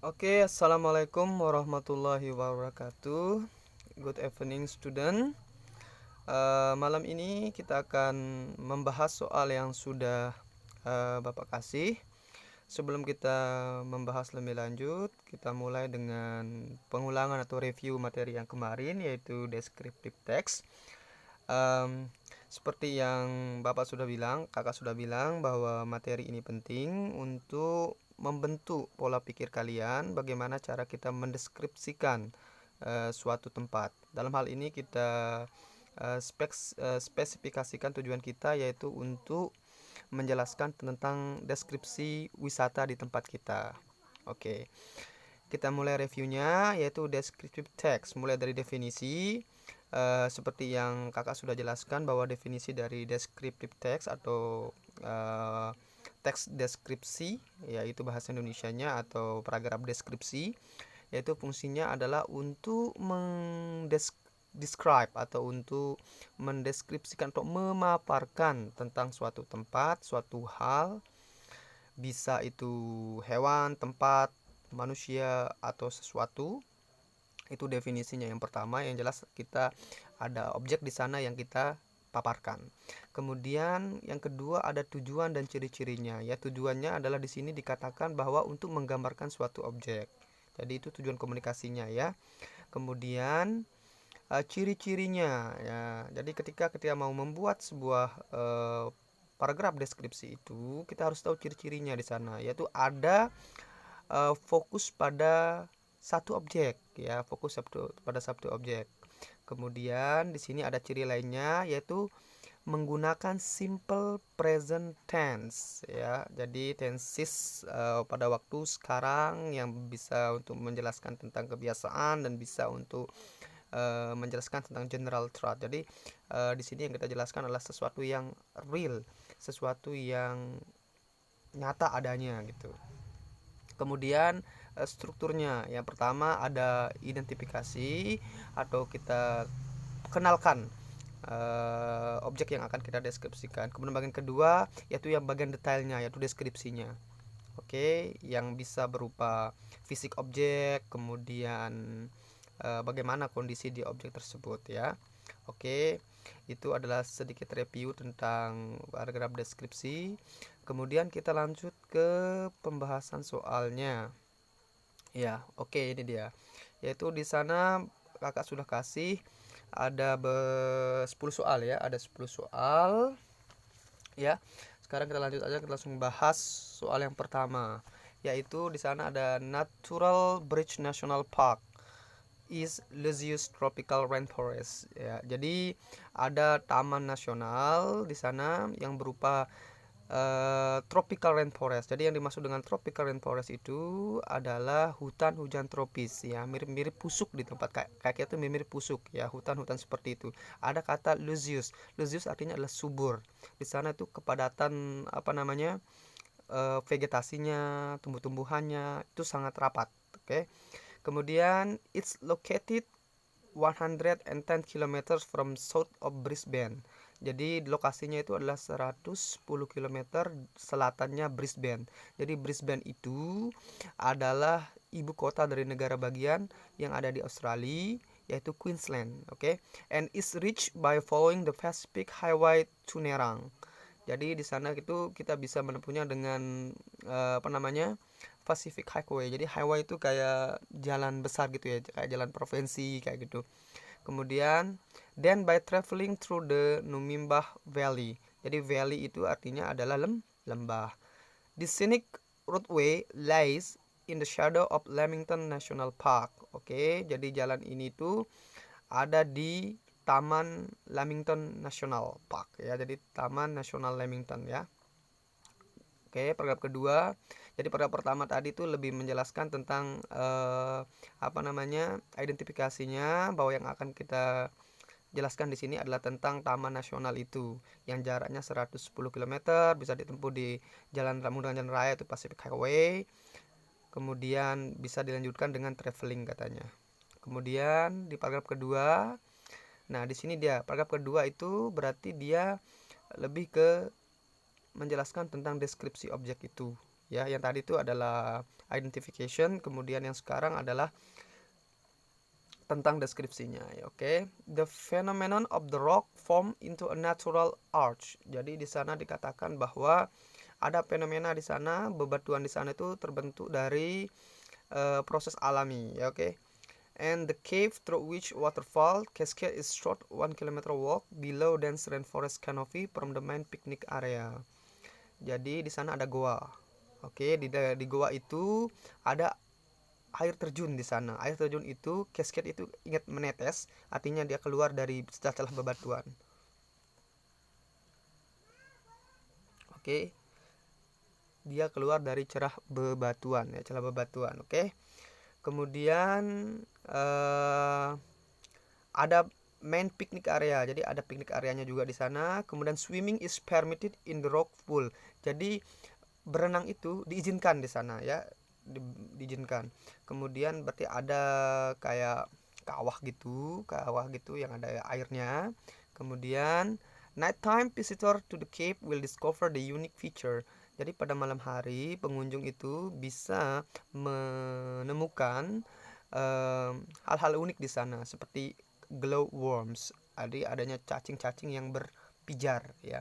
Oke, assalamualaikum warahmatullahi wabarakatuh. Good evening, student. Malam ini kita akan membahas soal yang sudah Bapak kasih. Sebelum kita membahas lebih lanjut, kita mulai dengan pengulangan atau review materi yang kemarin, yaitu descriptive text. Seperti yang Bapak sudah bilang, Kakak sudah bilang bahwa materi ini penting untuk membentuk pola pikir kalian, bagaimana cara kita mendeskripsikan suatu tempat. Dalam hal ini kita spesifikasikan tujuan kita, yaitu untuk menjelaskan tentang deskripsi wisata di tempat kita. Oke, kita mulai reviewnya, yaitu descriptive text. Mulai dari definisi. Seperti yang kakak sudah jelaskan bahwa definisi dari descriptive text atau teks deskripsi, yaitu bahasa Indonesianya atau paragraf deskripsi, yaitu fungsinya adalah untuk describe atau untuk mendeskripsikan atau memaparkan tentang suatu tempat, suatu hal, bisa itu hewan, tempat, manusia, atau sesuatu. Itu definisinya yang pertama. Yang jelas kita ada objek di sana yang kita paparkan. Kemudian yang kedua ada tujuan dan ciri-cirinya. Ya, tujuannya adalah di sini dikatakan bahwa untuk menggambarkan suatu objek. Jadi itu tujuan komunikasinya ya. Kemudian ciri-cirinya ya. Jadi ketika mau membuat sebuah paragraf deskripsi itu, kita harus tahu ciri-cirinya di sana, yaitu ada fokus pada satu objek ya, pada satu objek. Kemudian di sini ada ciri lainnya, yaitu menggunakan simple present tense ya. Jadi tenses pada waktu sekarang yang bisa untuk menjelaskan tentang kebiasaan dan bisa untuk menjelaskan tentang general truth. Jadi di sini yang kita jelaskan adalah sesuatu yang real, sesuatu yang nyata adanya gitu. Kemudian strukturnya, yang pertama ada identifikasi atau kita kenalkan objek yang akan kita deskripsikan. Kemudian bagian kedua yaitu yang bagian detailnya, yaitu deskripsinya. Oke, yang bisa berupa fisik objek, kemudian bagaimana kondisi di objek tersebut ya. Oke, itu adalah sedikit review tentang paragraf deskripsi. Kemudian kita lanjut ke pembahasan soalnya. Ya, oke, ini dia. Yaitu di sana kakak sudah kasih ada 10 soal ya, ada 10 soal. Ya. Sekarang kita lanjut aja, kita langsung bahas soal yang pertama. Yaitu di sana ada Natural Bridge National Park is Luzius Tropical Rainforest ya. Jadi ada taman nasional di sana yang berupa tropical rainforest. Jadi yang dimaksud dengan tropical rainforest itu adalah hutan hujan tropis ya, mirip-mirip pusuk di tempat kayak itu, mirip pusuk ya, hutan-hutan seperti itu. Ada kata Luzius. Luzius artinya adalah subur. Di sana itu kepadatan vegetasinya, tumbuh-tumbuhannya itu sangat rapat. Oke. Kemudian it's located 110 kilometers from south of Brisbane. Jadi lokasinya itu adalah 110 km selatannya Brisbane. Jadi Brisbane itu adalah ibu kota dari negara bagian yang ada di Australia, yaitu Queensland. Oke. And is reached by following the Pacific Highway to Nerang. Jadi di sana itu kita bisa menempuhnya dengan Pacific Highway. Jadi highway itu kayak jalan besar gitu ya, kayak jalan provinsi kayak gitu. Kemudian then by traveling through the Numimbah Valley. Jadi valley itu artinya adalah lembah. The scenic roadway lies in the shadow of Lamington National Park. Oke, jadi jalan ini tuh ada di Taman Lamington National Park ya. Jadi Taman Nasional Lamington ya. Oke, paragraf kedua. Jadi paragraf pertama tadi itu lebih menjelaskan tentang identifikasinya, bahwa yang akan kita jelaskan di sini adalah tentang taman nasional itu yang jaraknya 110 km, bisa ditempuh di jalan Jalan Raya itu Pacific Highway. Kemudian bisa dilanjutkan dengan traveling katanya. Kemudian di paragraf kedua, nah di sini dia paragraf kedua itu berarti dia lebih ke menjelaskan tentang deskripsi objek itu ya. Yang tadi itu adalah identification, kemudian yang sekarang adalah tentang deskripsinya, ya. Oke. The phenomenon of the rock form into a natural arch. Jadi di sana dikatakan bahwa ada fenomena di sana, bebatuan di sana itu terbentuk dari proses alami, ya. Oke. And the cave through which waterfall cascade is short 1 kilometer walk below dense rainforest canopy from the main picnic area. Jadi di sana ada goa. Oke, di goa itu ada air terjun di sana. Air terjun itu cascade itu ingat menetes, artinya dia keluar dari celah-celah bebatuan. Oke. Dia keluar dari celah bebatuan, ya, celah bebatuan. Oke. Kemudian ada main picnic area, jadi ada picnic areanya juga di sana. Kemudian swimming is permitted in the rock pool, jadi berenang itu diizinkan di sana, ya, diizinkan. Kemudian berarti ada kayak kawah gitu yang ada airnya. Kemudian nighttime visitor to the cave will discover the unique feature. Jadi pada malam hari pengunjung itu bisa menemukan hal-hal unik di sana seperti glowworms, adanya cacing-cacing yang berpijar, ya.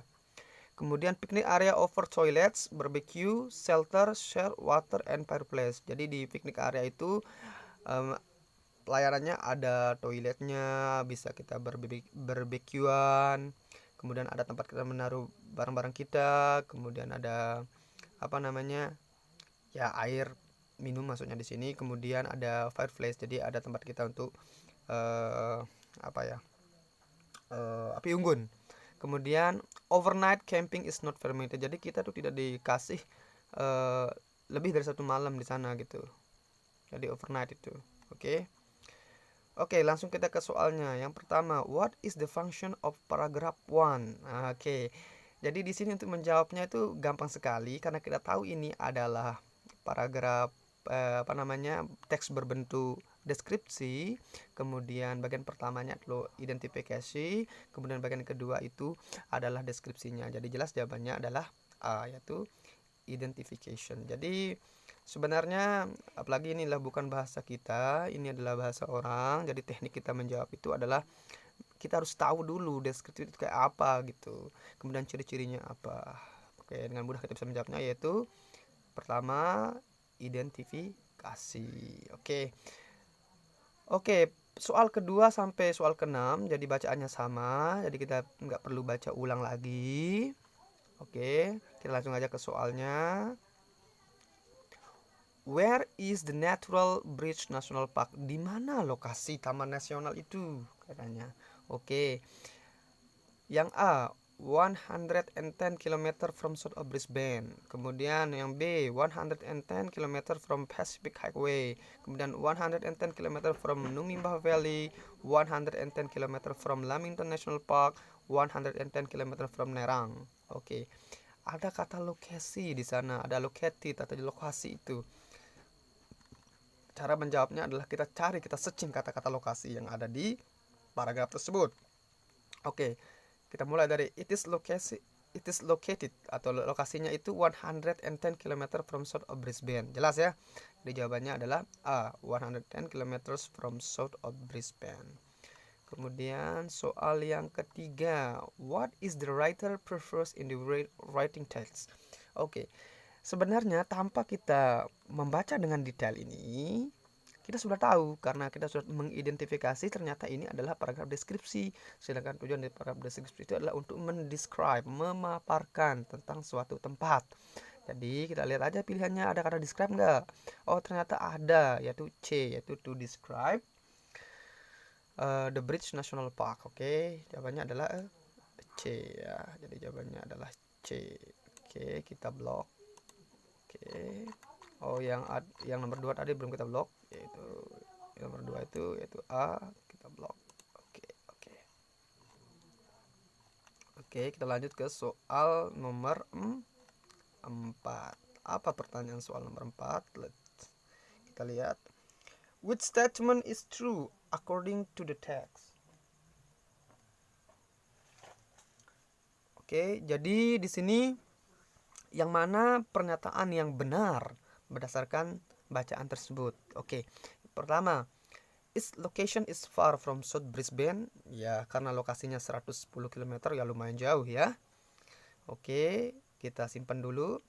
Kemudian picnic area offer toilets, barbecue, shelter, share water and fireplace. Jadi di picnic area itu pelayanannya ada toiletnya, bisa kita barbekyuan, kemudian ada tempat kita menaruh barang-barang kita, kemudian ada ya air minum maksudnya di sini, kemudian ada fireplace, jadi ada tempat kita untuk api unggun. Kemudian overnight camping is not permitted, jadi kita tuh tidak dikasih lebih dari 1 malam di sana gitu, jadi overnight itu. Oke, langsung kita ke soalnya. Yang pertama, what is the function of paragraph 1? Oke. Jadi di sini untuk menjawabnya itu gampang sekali karena kita tahu ini adalah paragraf teks berbentuk deskripsi. Kemudian bagian pertamanya adalah identifikasi, kemudian bagian kedua itu adalah deskripsinya. Jadi jelas jawabannya adalah A, yaitu identification. Jadi sebenarnya apalagi inilah bukan bahasa kita, ini adalah bahasa orang. Jadi teknik kita menjawab itu adalah kita harus tahu dulu deskripsi itu kayak apa gitu, kemudian ciri-cirinya apa. Oke, dengan mudah kita bisa menjawabnya, yaitu pertama identifikasi. Oke, soal kedua sampai soal ke-6 jadi bacaannya sama, jadi kita nggak perlu baca ulang lagi. Oke, kita langsung aja ke soalnya. Where is the Natural Bridge National Park? Di mana lokasi Taman Nasional itu katanya? Oke. Yang A, 110 km from south of Brisbane. Kemudian yang B, 110 km from Pacific Highway. Kemudian 110 km from Numinbah Valley, 110 km from Lamington National Park, 110 km from Nerang. Oke. Ada kata lokasi di sana, ada located atau di lokasi itu. Cara menjawabnya adalah kita searching kata-kata lokasi yang ada di paragraf tersebut. Oke, kita mulai dari it is located atau lokasinya itu 110 km from south of Brisbane. Jelas ya? Jadi jawabannya adalah A, 110 km from south of Brisbane. Kemudian soal yang ketiga, what is the writer prefers in the writing text? Oke. Sebenarnya tanpa kita membaca dengan detail ini, kita sudah tahu karena kita sudah mengidentifikasi ternyata ini adalah paragraf deskripsi. Sedangkan tujuan dari paragraf deskripsi itu adalah untuk mendescribe, memaparkan tentang suatu tempat. Jadi kita lihat aja pilihannya, ada kata describe nggak? Oh ternyata ada, yaitu C, yaitu to describe the Bridge National Park. Oke, jawabannya adalah C ya. Jadi jawabannya adalah C. Oke, kita blok. Oke. Oh yang nomor 2 tadi belum kita blok, yaitu yang nomor 2 itu yaitu A, kita blok. Oke, kita lanjut ke soal nomor 4. Apa pertanyaan soal nomor 4? Kita lihat. Which statement is true according to the text? Oke, jadi di sini yang mana pernyataan yang benar berdasarkan bacaan tersebut. Oke. Pertama, its location is far from South Brisbane. Ya, karena lokasinya 110 km ya lumayan jauh ya. Oke, kita simpan dulu.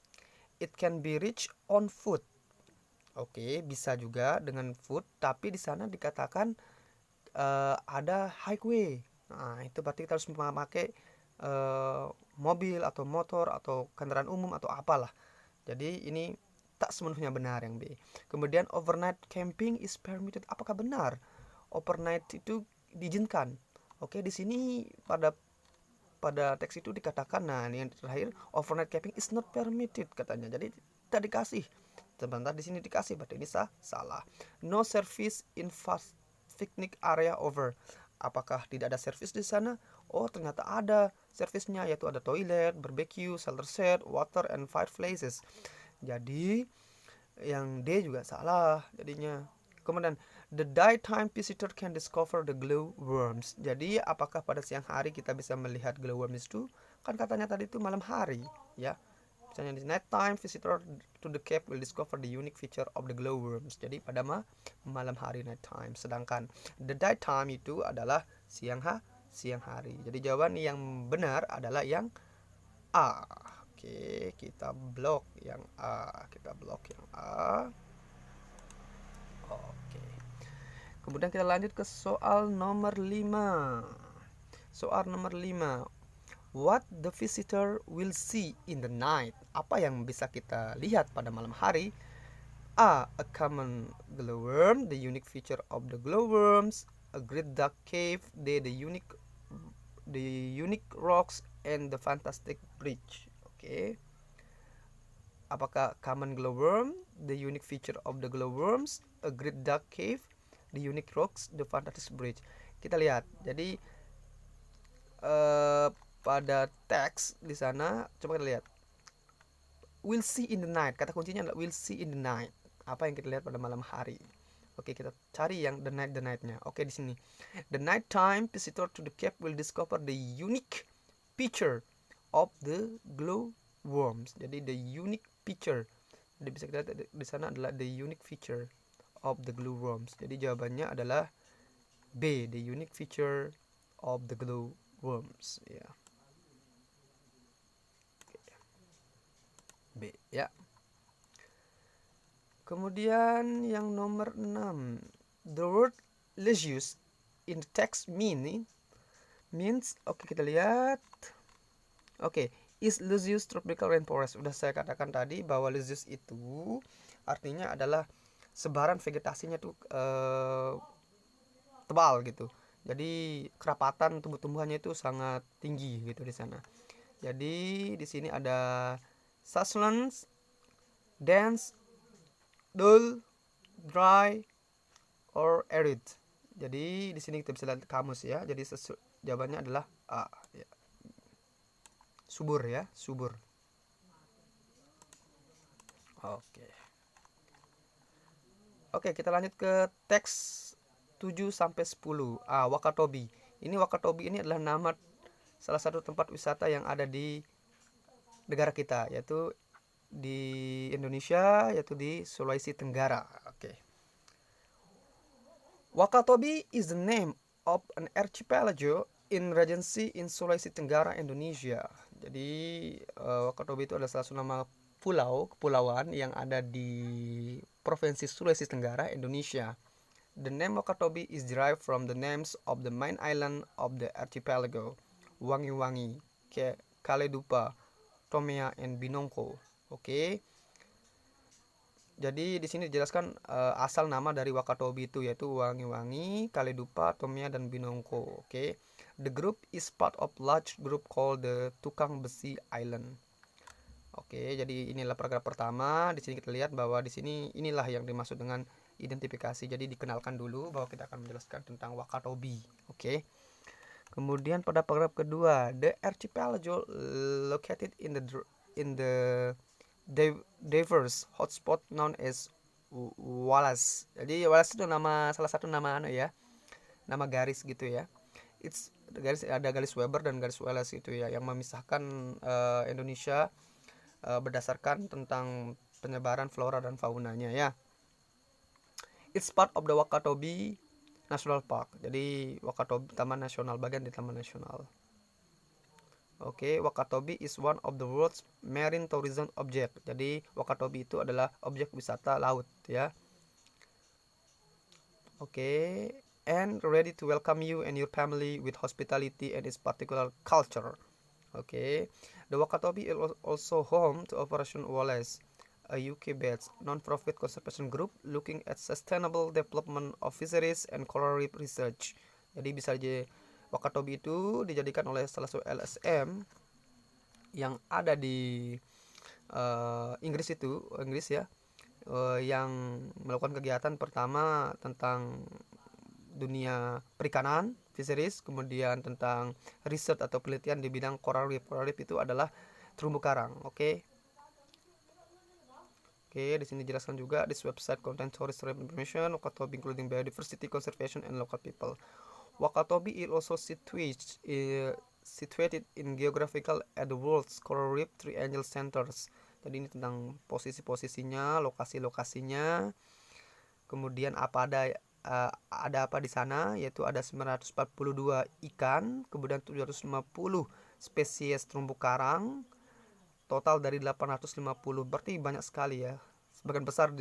It can be reached on foot. Oke, bisa juga dengan foot, tapi di sana dikatakan ada highway. Nah, itu berarti kita harus memakai mobil atau motor atau kendaraan umum atau apalah. Jadi ini tak sepenuhnya benar yang B. Kemudian overnight camping is permitted. Apakah benar overnight itu diizinkan? Oke, di sini pada teks itu dikatakan, nah ini yang terakhir, overnight camping is not permitted katanya. Jadi tidak dikasih. Sebentar di sini dikasih, berarti ini salah. No service in fast picnic area over. Apakah tidak ada servis di sana? Oh, ternyata ada servisnya, yaitu ada toilet, barbecue, shelter set, water and fireplaces. Jadi yang D juga salah jadinya. Kemudian the daytime visitor can discover the glowworms. Jadi apakah pada siang hari kita bisa melihat glowworms itu? Kan katanya tadi itu malam hari, ya. Misalnya di night time visitor to the cave will discover the unique feature of the glowworms. Jadi pada malam hari, night time. Sedangkan the daytime itu adalah siang hari. Jadi jawaban yang benar adalah yang A. Oke, kita blok yang A. Oke. Kemudian kita lanjut ke soal nomor 5. What the visitor will see in the night. Apa yang bisa kita lihat pada malam hari? A common glowworm, the unique feature of the glowworms. A great dark cave, the unique rocks and the fantastic bridge. Oke. Apakah common glowworm, the unique feature of the glowworms, a great dark cave, the unique rocks, the fantastic bridge. Kita lihat. Jadi pada teks di sana coba kita lihat. We'll see in the night. Kata kuncinya adalah we'll see in the night. Apa yang kita lihat pada malam hari. Oke, kita cari yang the night-nya. Oke, di sini. The night time visitor to the cave will discover the unique feature of the glowworms. Jadi the unique feature. Jadi bisa kita lihat di sana adalah the unique feature of the glowworms. Jadi jawabannya adalah B, the unique feature of the glowworms. Ya. B, ya. Kemudian yang nomor 6. The word Lucius in the text means, oke, kita lihat. Oke, is Lucius tropical rainforest. Udah saya katakan tadi bahwa Lucius itu artinya adalah sebaran vegetasinya tuh tebal gitu. Jadi kerapatan tumbuh-tumbuhannya itu sangat tinggi gitu di sana. Jadi di sini ada succulents, dense, dull, dry, or arid. Jadi di sini kita bisa lihat kamus ya. Jadi jawabannya adalah A. Ya. Subur ya, subur. Oke, kita lanjut ke teks 7 sampai 10. Wakatobi. Ini Wakatobi ini adalah nama salah satu tempat wisata yang ada di negara kita, yaitu di Indonesia, yaitu di Sulawesi Tenggara. Oke. Wakatobi is the name of an archipelago in Regency in Sulawesi Tenggara, Indonesia. Jadi Wakatobi itu adalah salah satu nama kepulauan yang ada di Provinsi Sulawesi Tenggara, Indonesia. The name Wakatobi is derived from the names of the main island of the archipelago, Wangi-Wangi, Kaledupa, Tomea, and Binongko. Oke. Jadi di sini dijelaskan asal nama dari Wakatobi itu, yaitu Wangi-Wangi, Kaledupa, Tomea, dan Binongko. Oke. The group is part of large group called the Tukang Besi Island. Oke, jadi inilah paragraf pertama. Di sini kita lihat bahwa di sini inilah yang dimaksud dengan identifikasi. Jadi dikenalkan dulu bahwa kita akan menjelaskan tentang Wakatobi. Oke. Kemudian pada paragraf kedua, the archipelago located in the diverse hotspot known as Wallace. Jadi Wallace itu salah satu nama nama garis gitu ya. Ada garis Weber dan garis Wallace gitu ya, yang memisahkan Indonesia berdasarkan tentang penyebaran flora dan faunanya ya. It's part of the Wakatobi National Park. Jadi Wakatobi Taman Nasional, bagian di Taman Nasional. Oke, Wakatobi is one of the world's marine tourism object. Jadi Wakatobi itu adalah objek wisata laut ya. Oke, and ready to welcome you and your family with hospitality and its particular culture. Oke, the Wakatobi is also home to Operation Wallace, a UK-based non-profit conservation group looking at sustainable development of fisheries and coral reef research. Jadi bisa aja Wakatobi itu dijadikan oleh salah satu LSM yang ada di Inggris ya, yang melakukan kegiatan pertama tentang dunia perikanan, fisheries, kemudian tentang riset atau penelitian di bidang coral reef. Coral reef itu adalah terumbu karang. Oke, di sini dijelaskan juga this website contains tourist information Wakatobi including biodiversity conservation and local people. Wakatobi is also situated in geographical at the world's coral reef triangle centers. Jadi ini tentang posisi-posisinya, lokasi-lokasinya. Kemudian ada apa di sana, yaitu ada 942 ikan, kemudian 750 spesies terumbu karang, total dari 850, berarti banyak sekali ya. Sebagian besar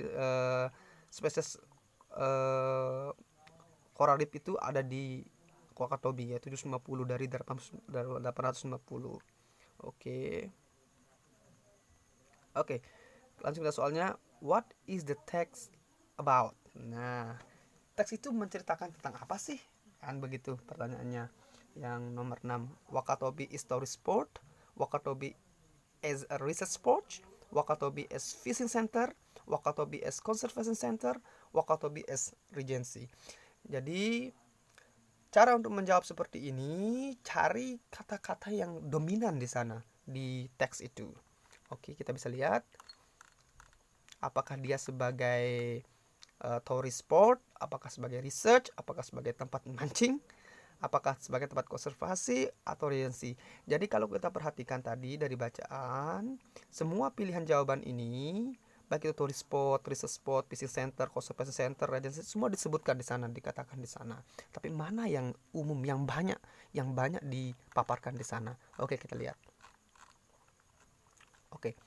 spesies coral reef itu ada di Wakatobi, yaitu 750 dari 850. Oke, langsung ke soalnya. What is the text about? Nah, teks itu menceritakan tentang apa sih? Kan begitu pertanyaannya. Yang nomor 6, Wakatobi is tourist spot, Wakatobi as a research spot, Wakatobi as fishing center, Wakatobi as conservation center, Wakatobi as regency. Jadi cara untuk menjawab seperti ini, cari kata-kata yang dominan di sana di teks itu. Oke, kita bisa lihat apakah dia sebagai tourist spot, apakah sebagai research, apakah sebagai tempat mancing, apakah sebagai tempat konservasi atau regency. Jadi kalau kita perhatikan tadi dari bacaan, semua pilihan jawaban ini, baik itu tourist spot, research spot, fishing center, conservation center, regency, semua disebutkan di sana, dikatakan di sana. Tapi mana yang umum, yang banyak dipaparkan di sana? Oke, kita lihat. Oke.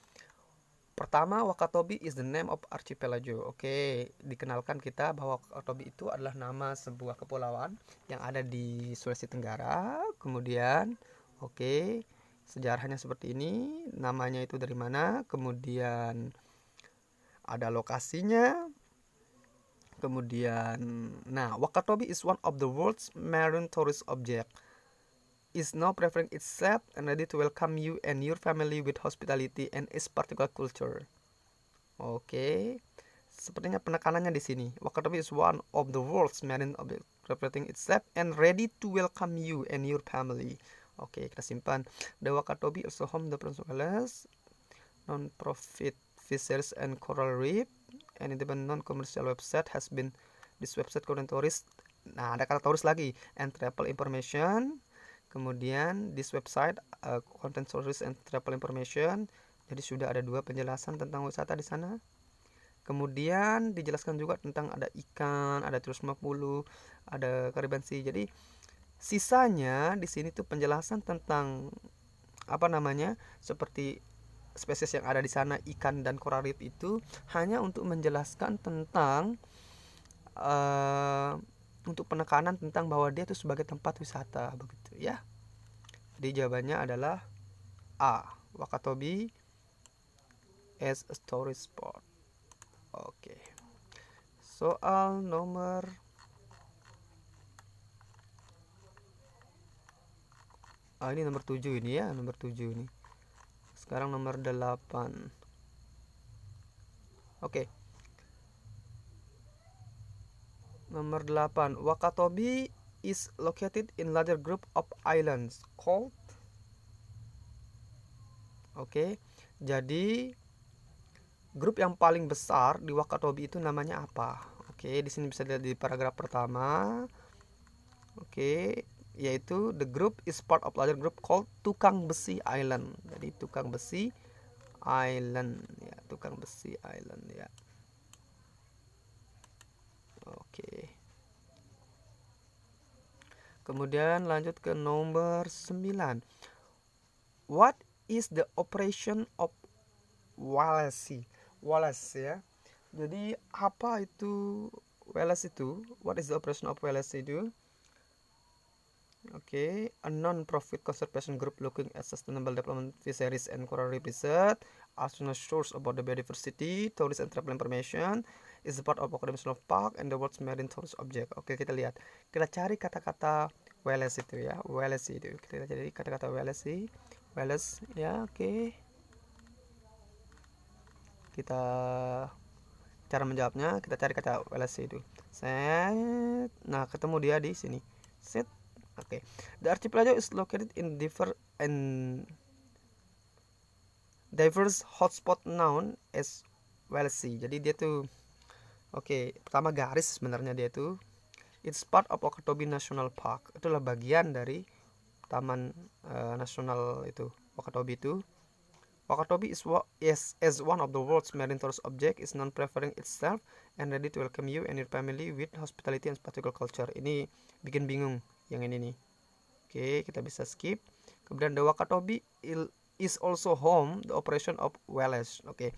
Pertama, Wakatobi is the name of archipelago. Oke, dikenalkan kita bahwa Wakatobi itu adalah nama sebuah kepulauan yang ada di Sulawesi Tenggara. Kemudian, sejarahnya seperti ini. Namanya itu dari mana? Kemudian ada lokasinya. Kemudian, Wakatobi is one of the world's marine tourist object. Is now preparing itself and ready to welcome you and your family with hospitality and its particular culture. Oke, sepertinya penekanannya di sini. Wakatobi is one of the world's marine object, preparing itself and ready to welcome you and your family. Oke, kita simpan. The Wakatobi also home the Prince Wales non-profit fisheries and coral reef, and independent non-commercial website has been this website contain tourist. Nah, ada kata tourist lagi, and travel information. Kemudian this website content tourist and travel information. Jadi sudah ada 2 penjelasan tentang wisata di sana. Kemudian dijelaskan juga tentang ada ikan, ada 350, ada karibansi. Jadi sisanya di sini tuh penjelasan tentang seperti spesies yang ada di sana, ikan dan coral reef itu hanya untuk menjelaskan tentang untuk penekanan tentang bahwa dia itu sebagai tempat wisata begitu ya. Jadi jawabannya adalah A, Wakatobi as a tourist spot. Oke. Soal nomor ini nomor 7 ini ya, nomor 7 ini. Sekarang nomor 8. Oke. Nomor 8, Wakatobi is located in larger group of islands called. Jadi grup yang paling besar di Wakatobi itu namanya apa? Di sini bisa dilihat di paragraf pertama. Yaitu the group is part of larger group called Tukang Besi Island. Jadi Tukang Besi Island ya, tukang besi island ya. Oke. Kemudian lanjut ke nomor 9. What is the operation of Wallace? Wallace ya. Jadi apa itu Wallace itu? What is the operation of Wallace itu? Okay, a non-profit conservation group looking at sustainable development, fisheries, and coral reef research, as source about the biodiversity, tourist and travel information, is part of Aquarium National Park and the world's marine tourist object. Oke, kita lihat. Kita cari kata-kata Wallace itu ya, Wallace itu. Kita cari kata-kata Wallace, Wallace ya, oke. Kita cara menjawabnya, kita cari kata Wallace itu. Set. Nah, ketemu dia di sini. Set. Okay. The archipelago is located in diverse hotspot known as Wallace. Jadi dia tuh pertama garis sebenarnya dia tuh it's part of Wakatobi National Park. Itulah bagian dari Taman Nasional itu. Wakatobi itu. Wakatobi is as one of the world's marine tourist object is known preferring itself and ready to welcome you and your family with hospitality and spectacle culture. Ini bikin bingung yang ini nih. Oke, kita bisa skip. Kemudian the Wakatobi is also home the operation of Wallace. Oke.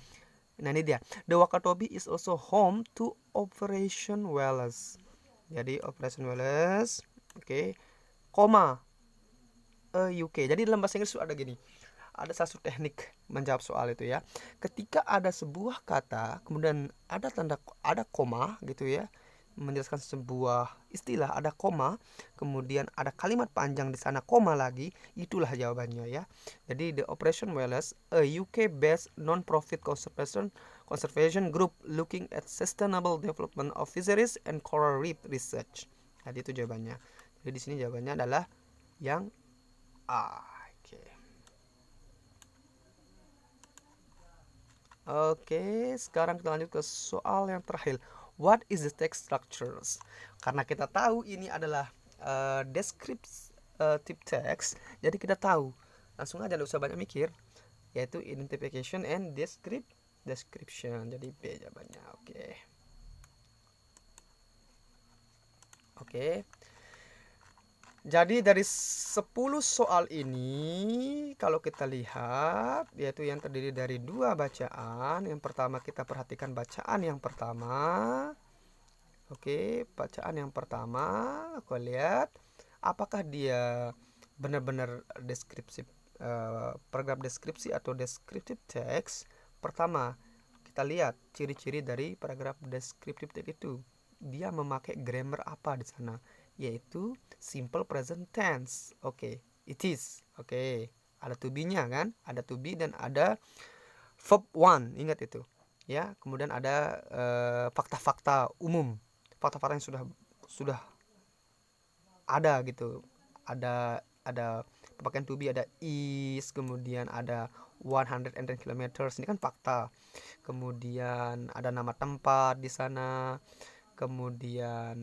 Nah, ini dia. The Wakatobi is also home to Operation Wallace. Jadi Operation Wallace, koma UK. Jadi dalam bahasa Inggris ada gini. Ada satu teknik menjawab soal itu ya. Ketika ada sebuah kata, kemudian ada koma gitu ya, menjelaskan sebuah istilah, ada koma, kemudian ada kalimat panjang di sana, koma lagi, itulah jawabannya ya. Jadi the Operation Wallace, a UK-based non-profit conservation group looking at sustainable development of fisheries and coral reef research. Jadi itu jawabannya. Jadi di sini jawabannya adalah yang A. Oke, sekarang kita lanjut ke soal yang terakhir. What is the text structures? Karena kita tahu ini adalah descriptive text, jadi kita tahu langsung aja, nggak usah banyak mikir, yaitu identification and description. Jadi B jawabannya. Oke. Jadi dari 10 soal ini kalau kita lihat yaitu yang terdiri dari 2 bacaan. Yang pertama kita perhatikan bacaan yang pertama. Bacaan yang pertama aku lihat apakah dia benar-benar paragraf deskripsi atau descriptive text. Pertama, kita lihat ciri-ciri dari paragraf descriptive text itu. Dia memakai grammar apa di sana? Yaitu simple present tense. It is. Ada to be-nya kan? Ada to be dan ada verb one, ingat itu. Ya, kemudian ada fakta-fakta umum. Fakta-fakta yang sudah ada gitu. Ada pemakaian to be, ada is, kemudian ada 110 km. Ini kan fakta. Kemudian ada nama tempat di sana. Kemudian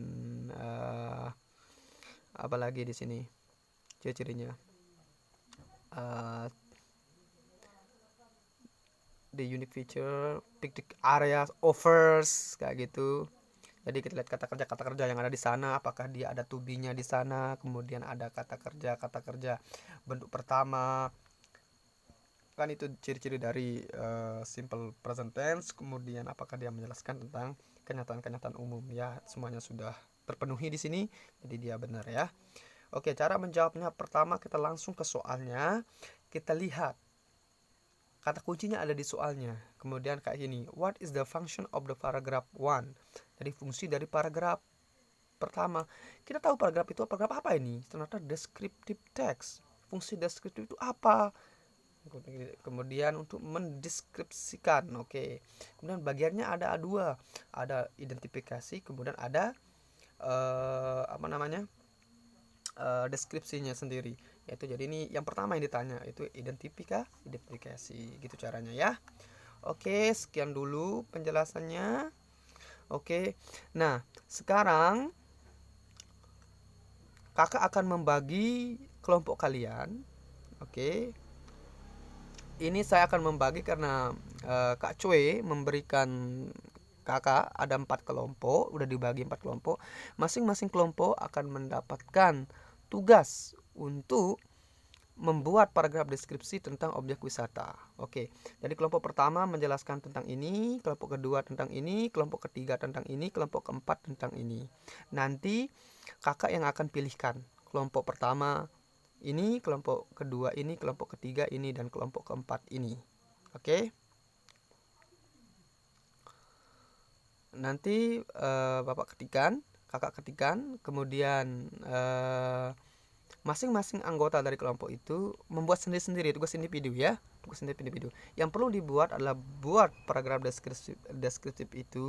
apa lagi di sini ciri-cirinya, the unique feature, pick areas, offers, kayak gitu. Jadi kita lihat kata kerja yang ada di sana, apakah dia ada to be-nya di sana, kemudian ada kata kerja bentuk pertama, kan itu ciri-ciri dari simple present tense. Kemudian apakah dia menjelaskan tentang kenyataan-kenyataan umum, ya semuanya sudah terpenuhi di sini, jadi dia benar ya. Cara menjawabnya, pertama kita langsung ke soalnya, kita lihat kata kuncinya ada di soalnya. Kemudian kayak gini, what is the function of the paragraph 1? Jadi fungsi dari paragraf pertama. Kita tahu paragraf itu paragraf apa ini? Ternyata descriptive text. Fungsi deskriptif itu apa? Kemudian untuk mendeskripsikan. Kemudian bagiannya ada dua, ada identifikasi, kemudian ada deskripsinya sendiri. Yaitu jadi ini yang pertama yang ditanya itu identifikasi, gitu caranya ya. Sekian dulu penjelasannya. Nah sekarang kakak akan membagi kelompok kalian. Ini saya akan membagi karena Kak Choi memberikan kakak ada 4 kelompok, udah dibagi 4 kelompok. Masing-masing kelompok akan mendapatkan tugas untuk membuat paragraf deskripsi tentang objek wisata. Oke, jadi kelompok pertama menjelaskan tentang ini, kelompok kedua tentang ini, kelompok ketiga tentang ini, kelompok keempat tentang ini. Nanti kakak yang akan pilihkan kelompok pertama ini, kelompok kedua ini, kelompok ketiga ini, dan kelompok keempat ini. Oke. Nanti Bapak ketikan, kakak ketikan, kemudian masing-masing anggota dari kelompok itu membuat sendiri-sendiri tugas individu ya, tugas individu. Yang perlu dibuat adalah buat paragraf deskriptif itu.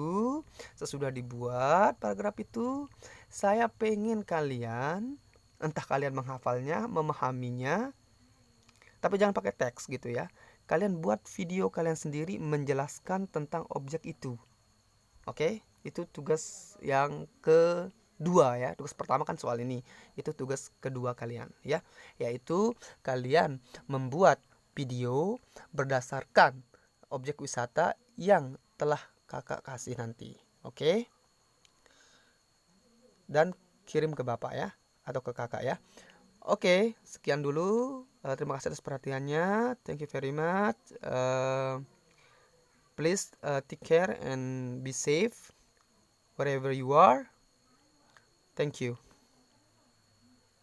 Sesudah dibuat paragraf itu, saya pengen kalian, entah kalian menghafalnya, memahaminya, tapi jangan pakai teks gitu ya. Kalian buat video kalian sendiri menjelaskan tentang objek itu. Oke, itu tugas yang kedua ya. Tugas pertama kan soal ini. Itu tugas kedua kalian ya, yaitu kalian membuat video berdasarkan objek wisata yang telah kakak kasih nanti. Oke. Dan kirim ke bapak ya, atau ke kakak ya. Oke, sekian dulu. Terima kasih atas perhatiannya. Thank you very much. Please take care and be safe wherever you are. Thank you.